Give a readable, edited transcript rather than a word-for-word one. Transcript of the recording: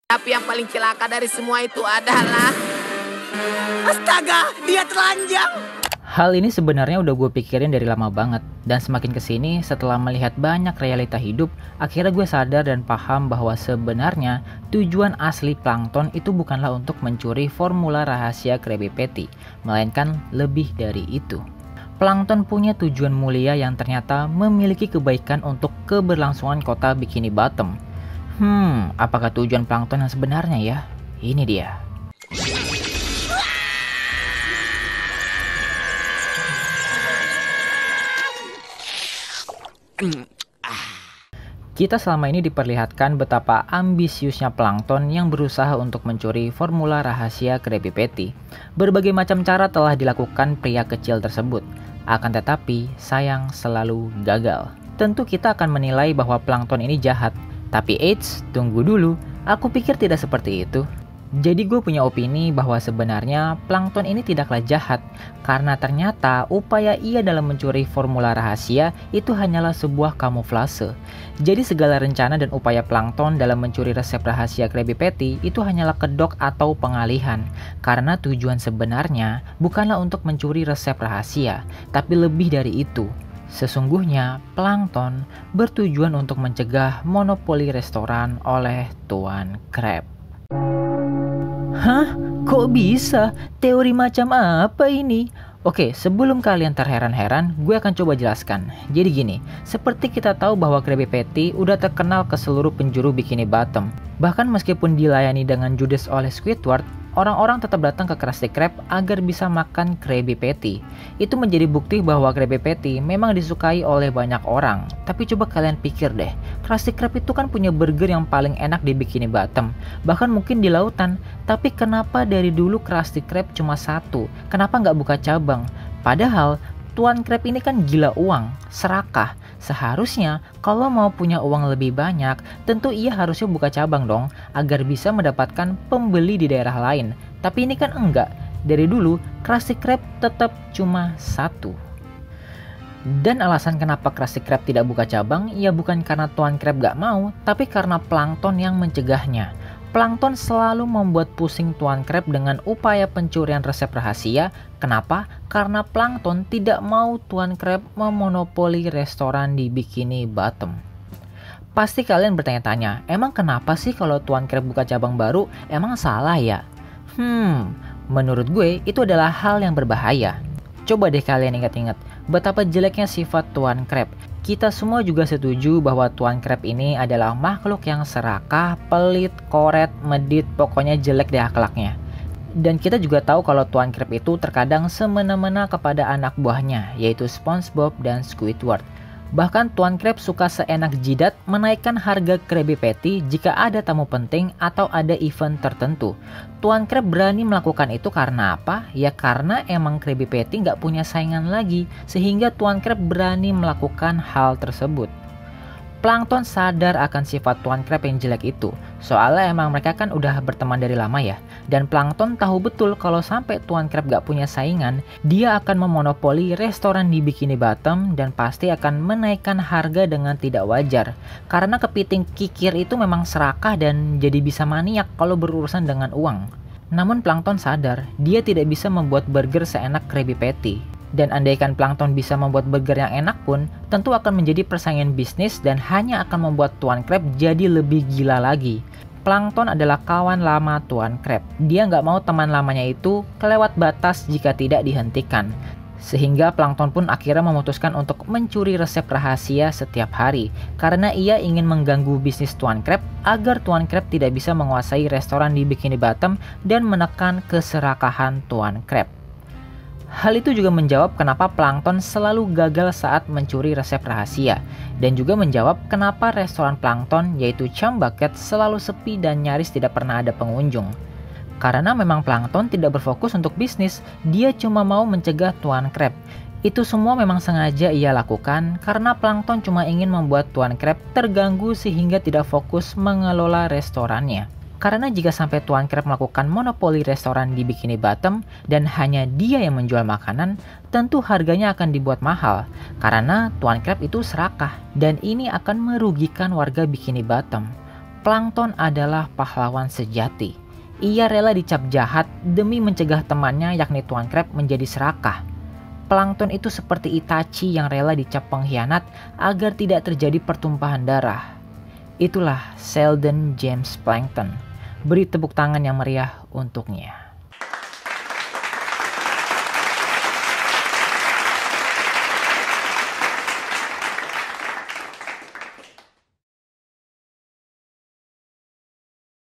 Tapi yang paling celaka dari semua itu adalah... Astaga, dia telanjang! Hal ini sebenarnya udah gue pikirin dari lama banget. Dan semakin kesini setelah melihat banyak realita hidup, akhirnya gue sadar dan paham bahwa sebenarnya tujuan asli Plankton itu bukanlah untuk mencuri formula rahasia Krabby Patty, melainkan lebih dari itu. Plankton punya tujuan mulia yang ternyata memiliki kebaikan untuk keberlangsungan kota Bikini Bottom. Apakah tujuan Plankton yang sebenarnya ya? Ini dia. Kita selama ini diperlihatkan betapa ambisiusnya Plankton yang berusaha untuk mencuri formula rahasia Krabby Patty. Berbagai macam cara telah dilakukan pria kecil tersebut. Akan tetapi, sayang selalu gagal. Tentu kita akan menilai bahwa Plankton ini jahat. Tapi eits, tunggu dulu, aku pikir tidak seperti itu. Jadi gue punya opini bahwa sebenarnya Plankton ini tidaklah jahat, karena ternyata upaya ia dalam mencuri formula rahasia itu hanyalah sebuah kamuflase. Jadi segala rencana dan upaya Plankton dalam mencuri resep rahasia Krabby Patty itu hanyalah kedok atau pengalihan, karena tujuan sebenarnya bukanlah untuk mencuri resep rahasia, tapi lebih dari itu. Sesungguhnya, Plankton bertujuan untuk mencegah monopoli restoran oleh Tuan Krab. Hah? Kok bisa? Teori macam apa ini? Oke, sebelum kalian terheran-heran, gue akan coba jelaskan. Jadi gini, seperti kita tahu bahwa Krabby Patty udah terkenal ke seluruh penjuru Bikini Bottom. Bahkan meskipun dilayani dengan judes oleh Squidward, orang-orang tetap datang ke Krusty Krab agar bisa makan Krabby Patty. Itu menjadi bukti bahwa Krabby Patty memang disukai oleh banyak orang. Tapi coba kalian pikir deh, Krusty Krab itu kan punya burger yang paling enak di Bikini Bottom, bahkan mungkin di lautan. Tapi kenapa dari dulu Krusty Krab cuma satu? Kenapa nggak buka cabang? Padahal Tuan Krab ini kan gila uang, serakah. Seharusnya kalau mau punya uang lebih banyak, tentu ia harusnya buka cabang dong, agar bisa mendapatkan pembeli di daerah lain. Tapi ini kan enggak. Dari dulu Krusty Krab tetap cuma satu. Dan alasan kenapa Krusty Krab tidak buka cabang, ya bukan karena Tuan Krab gak mau, tapi karena Plankton yang mencegahnya. Plankton selalu membuat pusing Tuan Krab dengan upaya pencurian resep rahasia. Kenapa? Karena Plankton tidak mau Tuan Krab memonopoli restoran di Bikini Bottom. Pasti kalian bertanya-tanya, emang kenapa sih kalau Tuan Krab buka cabang baru, emang salah ya? Menurut gue itu adalah hal yang berbahaya. Coba deh kalian ingat-ingat betapa jeleknya sifat Tuan Krab. Kita semua juga setuju bahwa Tuan Krab ini adalah makhluk yang serakah, pelit, koret, medit, pokoknya jelek deh akhlaknya. Dan kita juga tahu kalau Tuan Krab itu terkadang semena-mena kepada anak buahnya, yaitu SpongeBob dan Squidward. Bahkan Tuan Krab suka seenak jidat menaikkan harga Krabby Patty jika ada tamu penting atau ada event tertentu. Tuan Krab berani melakukan itu karena apa? Ya karena emang Krabby Patty nggak punya saingan lagi, sehingga Tuan Krab berani melakukan hal tersebut. Plankton sadar akan sifat Tuan Krab yang jelek itu, soalnya emang mereka kan udah berteman dari lama ya. Dan Plankton tahu betul kalau sampai Tuan Krab gak punya saingan, dia akan memonopoli restoran di Bikini Bottom dan pasti akan menaikkan harga dengan tidak wajar. Karena kepiting kikir itu memang serakah dan jadi bisa maniak kalau berurusan dengan uang. Namun Plankton sadar, dia tidak bisa membuat burger seenak Krabby Patty. Dan andaikan Plankton bisa membuat burger yang enak pun, tentu akan menjadi persaingan bisnis dan hanya akan membuat Tuan Krab jadi lebih gila lagi. Plankton adalah kawan lama Tuan Krab. Dia nggak mau teman lamanya itu kelewat batas jika tidak dihentikan. Sehingga Plankton pun akhirnya memutuskan untuk mencuri resep rahasia setiap hari. Karena ia ingin mengganggu bisnis Tuan Krab agar Tuan Krab tidak bisa menguasai restoran di Bikini Bottom dan menekan keserakahan Tuan Krab. Hal itu juga menjawab kenapa Plankton selalu gagal saat mencuri resep rahasia, dan juga menjawab kenapa restoran Plankton yaitu Chum Bucket selalu sepi dan nyaris tidak pernah ada pengunjung. Karena memang Plankton tidak berfokus untuk bisnis, dia cuma mau mencegah Tuan Krab. Itu semua memang sengaja ia lakukan karena Plankton cuma ingin membuat Tuan Krab terganggu sehingga tidak fokus mengelola restorannya. Karena jika sampai Tuan Krab melakukan monopoli restoran di Bikini Bottom dan hanya dia yang menjual makanan, tentu harganya akan dibuat mahal. Karena Tuan Krab itu serakah dan ini akan merugikan warga Bikini Bottom. Plankton adalah pahlawan sejati. Ia rela dicap jahat demi mencegah temannya yakni Tuan Crab menjadi serakah. Plankton itu seperti Itachi yang rela dicap pengkhianat agar tidak terjadi pertumpahan darah. Itulah Sheldon James Plankton. Beri tepuk tangan yang meriah untuknya.